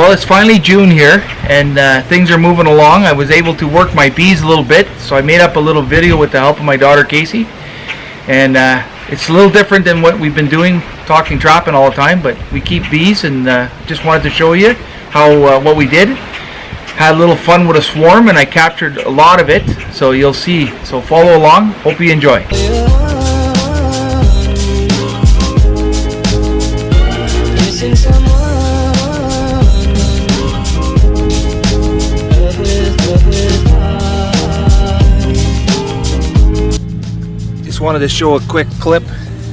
Well, it's finally June here, and things are moving along. I was able to work my bees a little bit, so I made up a little video with the help of my daughter Casey. And it's a little different than what we've been doing, talking trapping all the time, but we keep bees, and just wanted to show you how what we did. Had a little fun with a swarm, and I captured a lot of it, so you'll see. So follow along. Hope you enjoy. Just wanted to show a quick clip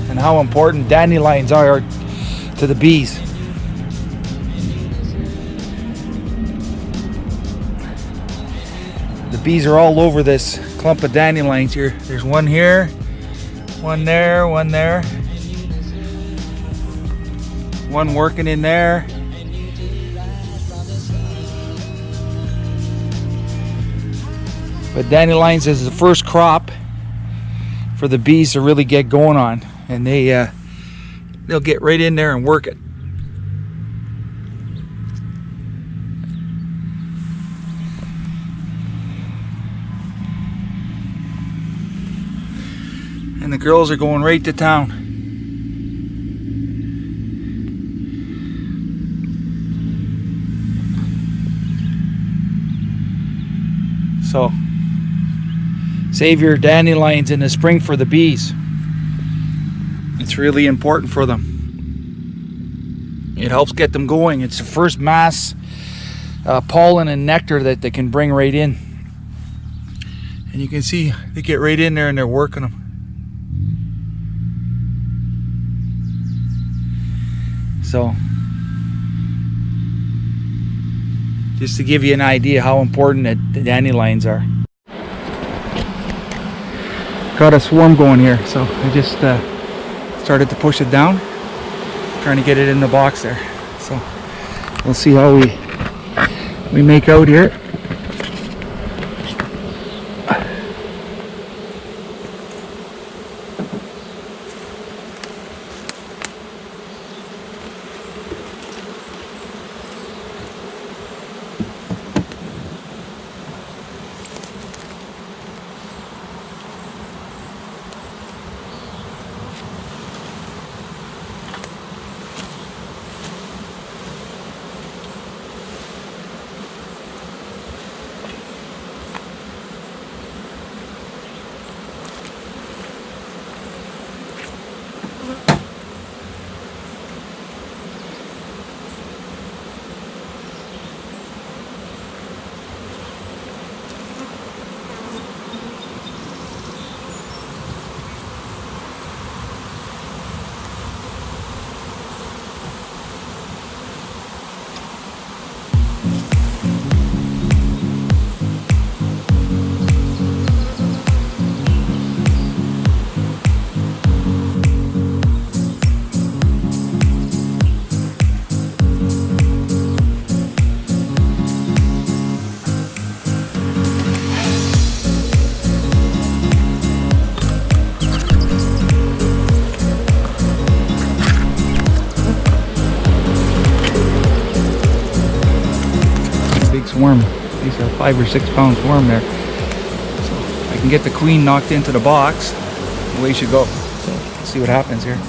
on how important dandelions are to the bees. The bees are all over this clump of dandelions here. There's one here, one there, one there, one working in there. But dandelions is the first crop for the bees to really get going on, and they'll get right in there and work it. And the girls are going right to town. So save your dandelions in the spring for the bees. It's really important for them. It helps get them going. It's the first mass pollen and nectar that they can bring right in. And you can see they get right in there and they're working them. So just to give you an idea how important the dandelions are. Got a swarm going here, so I just started to push it down, trying to get it in the box there. So we'll see how we make out here. Swarm. These are 5 or 6 pound swarm there. So I can get the queen knocked into the box, away she go. So let's see what happens here.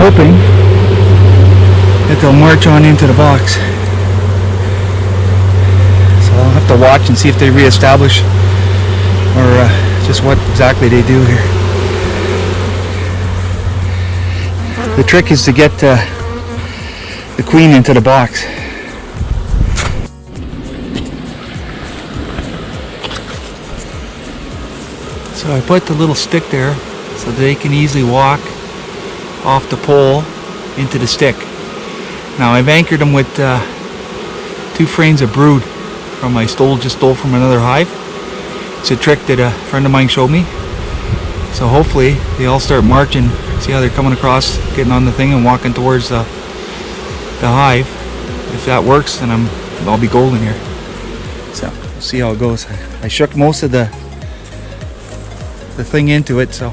hoping that they'll march on into the box. So I'll have to watch and see if they reestablish or just what exactly they do here. The trick is to get the queen into the box. So I put the little stick there so they can easily walk off the pole into the stick. Now I've anchored them with 2 frames of brood from I just stole from another hive. It's a trick that a friend of mine showed me. So hopefully they all start marching. See how they're coming across, getting on the thing and walking towards the hive. If that works, then I'll be golden here. So we'll see how it goes. I shook most of the thing into it, so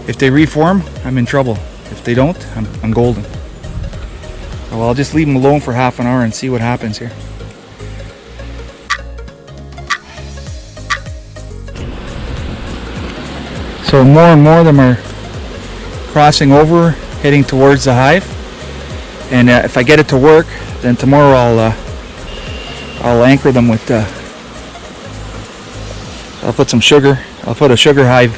if they reform, I'm in trouble. If they don't, I'm golden. So I'll just leave them alone for half an hour and see what happens here. So more and more of them are crossing over, heading towards the hive. And if I get it to work, then tomorrow I'll anchor them with. I'll put some sugar. I'll put a sugar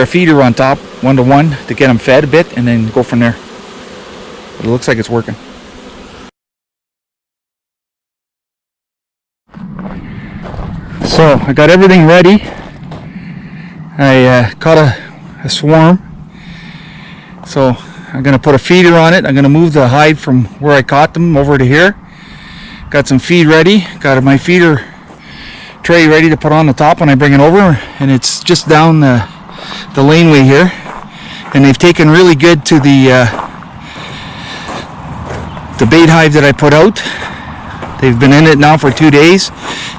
feeder on top, 1-to-1, to get them fed a bit, and then go from there. But it looks like it's working. So I got everything ready. I caught a swarm. So I'm going to put a feeder on it. I'm going to move the hive from where I caught them over to here. Got some feed ready. Got my feeder tray ready to put on the top when I bring it over. And it's just down the laneway here. And they've taken really good to the bait hive that I put out. They've been in it now for 2 days.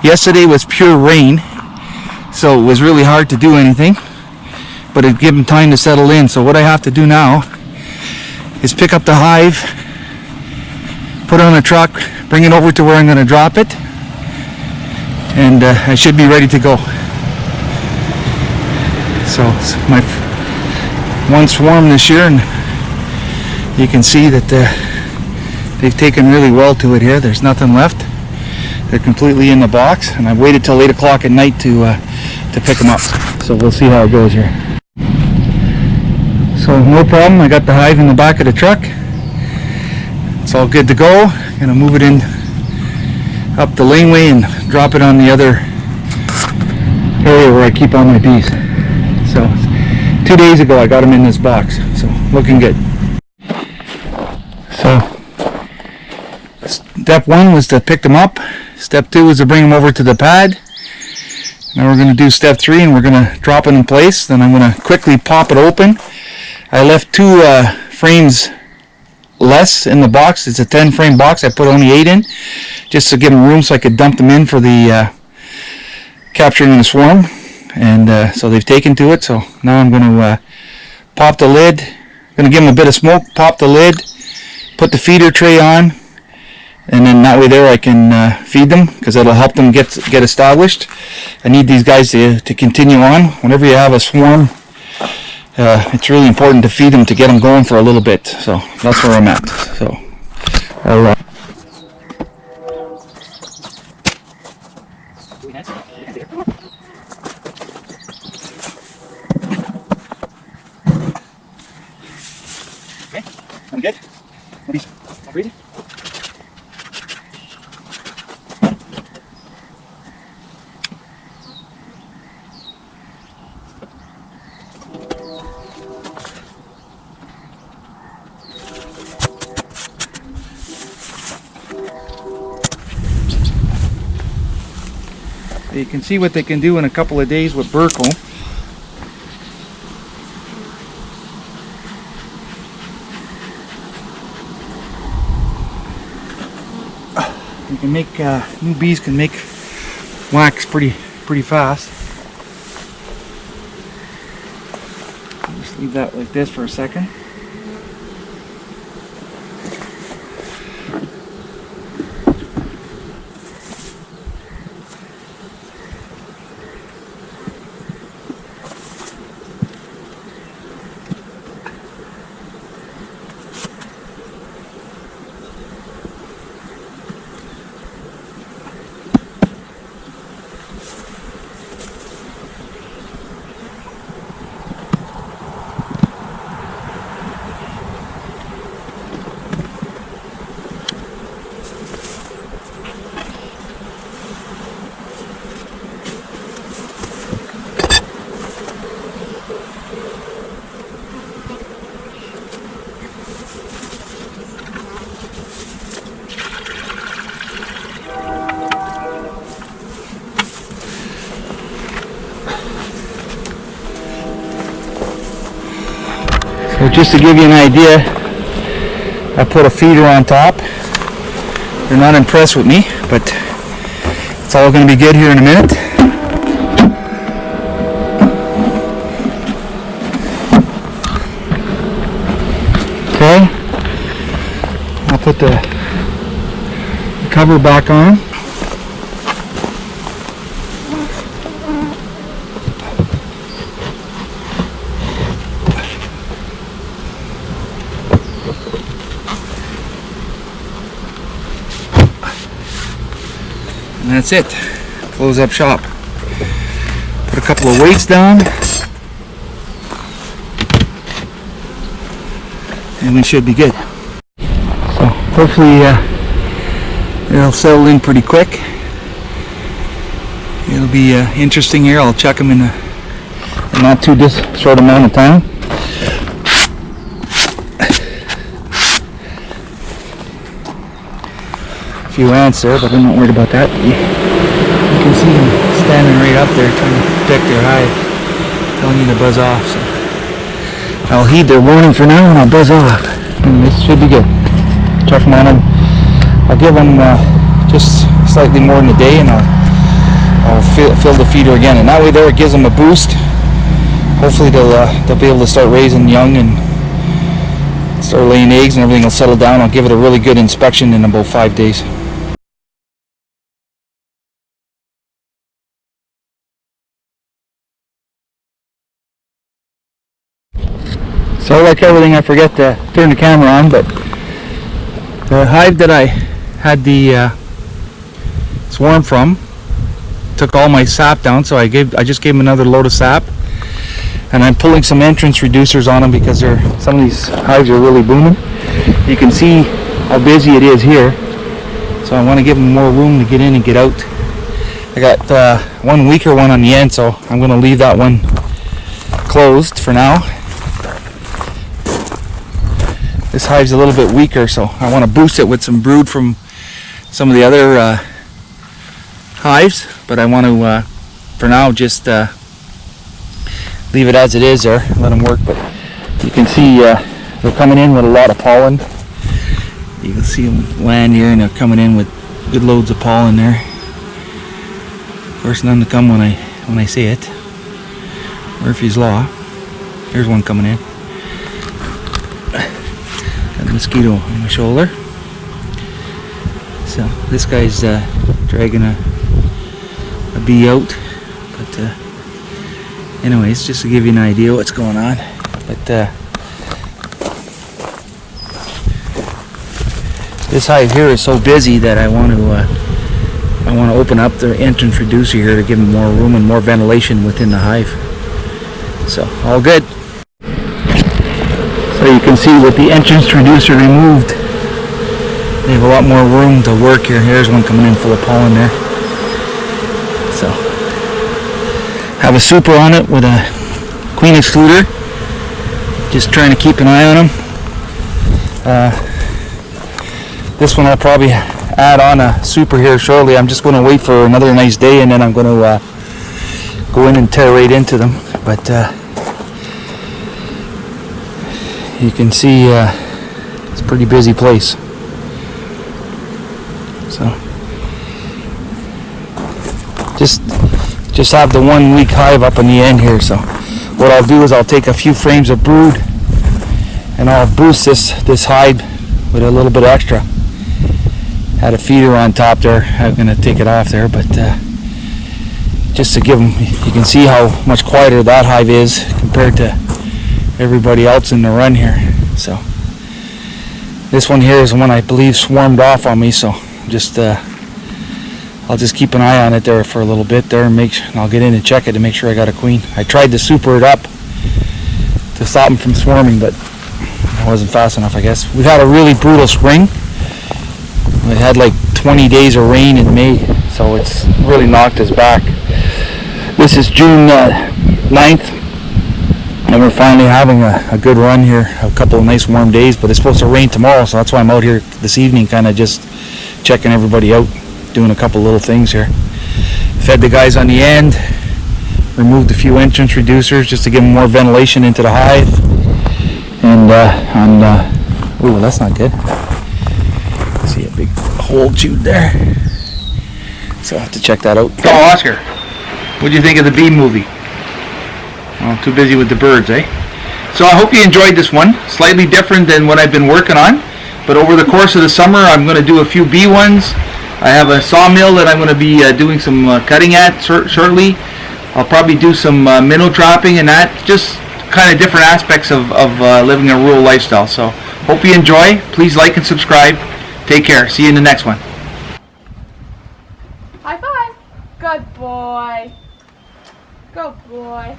Yesterday was pure rain, so it was really hard to do anything, but it gave them time to settle in. So what I have to do now is pick up the hive, put it on a truck, bring it over to where I'm going to drop it, and I should be ready to go. So it's my one swarm this year, and you can see that they've taken really well to it here. There's nothing left. They're completely in the box, and I've waited till 8 o'clock at night to pick them up. So we'll see how it goes here. So no problem, I got the hive in the back of the truck. It's all good to go. Gonna move it in up the laneway and drop it on the other area where I keep all my bees. So 2 days ago I got them in this box, so looking good. So step 1 was to pick them up. Step 2 was to bring them over to the pad. Now we're going to do step 3, and we're going to drop it in place. Then I'm going to quickly pop it open. I left 2 frames less in the box. It's a 10 frame box. I put only 8 in, just to give them room so I could dump them in for the capturing the swarm. And so they've taken to it. So now I'm going to pop the lid. I'm going to give them a bit of smoke, pop the lid, put the feeder tray on, and then that way there I can feed them, because that'll help them get established. I need these guys to continue on. Whenever you have a swarm, it's really important to feed them to get them going for a little bit. So that's where I'm at. So I'll okay, I'm good. Please, breathe. You can see what they can do in a couple of days with Burkle. You can make new bees can make wax pretty fast. Just leave that like this for a second. So just to give you an idea, I put a feeder on top. They're not impressed with me, but it's all going to be good here in a minute. Okay, I'll put the cover back on. And that's it. Close up shop. Put a couple of weights down. And we should be good. So hopefully it'll settle in pretty quick. It'll be interesting here. I'll check them in a not too short amount of time. A few ants there, but I'm not worried about that. You can see them standing right up there trying to protect their hive, telling you to buzz off. So I'll heed their warning for now and I'll buzz off. And this should be good. Check them on them. I'll give them just slightly more in a day, and I'll fill the feeder again. And that way there it gives them a boost. Hopefully they'll be able to start raising young and start laying eggs, and everything will settle down. I'll give it a really good inspection in about 5 days. So like everything, I forget to turn the camera on, but the hive that I had the swarm from took all my sap down, so I just gave them another load of sap, and I'm pulling some entrance reducers on them because some of these hives are really booming. You can see how busy it is here, so I want to give them more room to get in and get out. I got one weaker one on the end, so I'm going to leave that one closed for now. This hive's a little bit weaker, so I want to boost it with some brood from some of the other hives, but I want to for now just leave it as it is there, let them work. But you can see they're coming in with a lot of pollen. You can see them land here and they're coming in with good loads of pollen there. Of course, none to come when I say it. Murphy's Law. Here's one coming in. Got a mosquito on my shoulder. So this guy's dragging a bee out, but anyways, just to give you an idea what's going on. But this hive here is so busy that I want to open up the entrance reducer here to give them more room and more ventilation within the hive. So all good. So you can see with the entrance reducer removed, they have a lot more room to work here. Here's one coming in full of pollen there. So have a super on it with a queen excluder, just trying to keep an eye on them. This one I'll probably add on a super here shortly. I'm just going to wait for another nice day, and then I'm going to go in and tear right into them. But you can see it's a pretty busy place. So just have the 1 week hive up in the end here. So what I'll do is I'll take a few frames of brood and I'll boost this hive with a little bit extra. Had a feeder on top there. I'm going to take it off there, but just to give them, you can see how much quieter that hive is compared to everybody else in the run here. So this one here is the one I believe swarmed off on me, so just I'll just keep an eye on it there for a little bit there, and I'll get in and check it to make sure I got a queen. I tried to super it up to stop them from swarming, but it wasn't fast enough, I guess. We've had a really brutal spring. We had like 20 days of rain in May, so it's really knocked us back. This is June 9th, and we're finally having a good run here. A couple of nice warm days, but it's supposed to rain tomorrow, so that's why I'm out here this evening, kind of just checking everybody out, doing a couple little things here. Fed the guys on the end, removed a few entrance reducers just to give them more ventilation into the hive, And ooh, that's not good. See a big hole chewed there. So I'll have to check that out. Oh, Oscar, what do you think of the bee movie? Oh, too busy with the birds, eh? So I hope you enjoyed this one. Slightly different than what I've been working on. But over the course of the summer, I'm going to do a few bee ones. I have a sawmill that I'm going to be doing some cutting at shortly. I'll probably do some minnow trapping and that. Just kind of different aspects of living a rural lifestyle. So hope you enjoy. Please like and subscribe. Take care. See you in the next one. High five. Good boy. Good boy.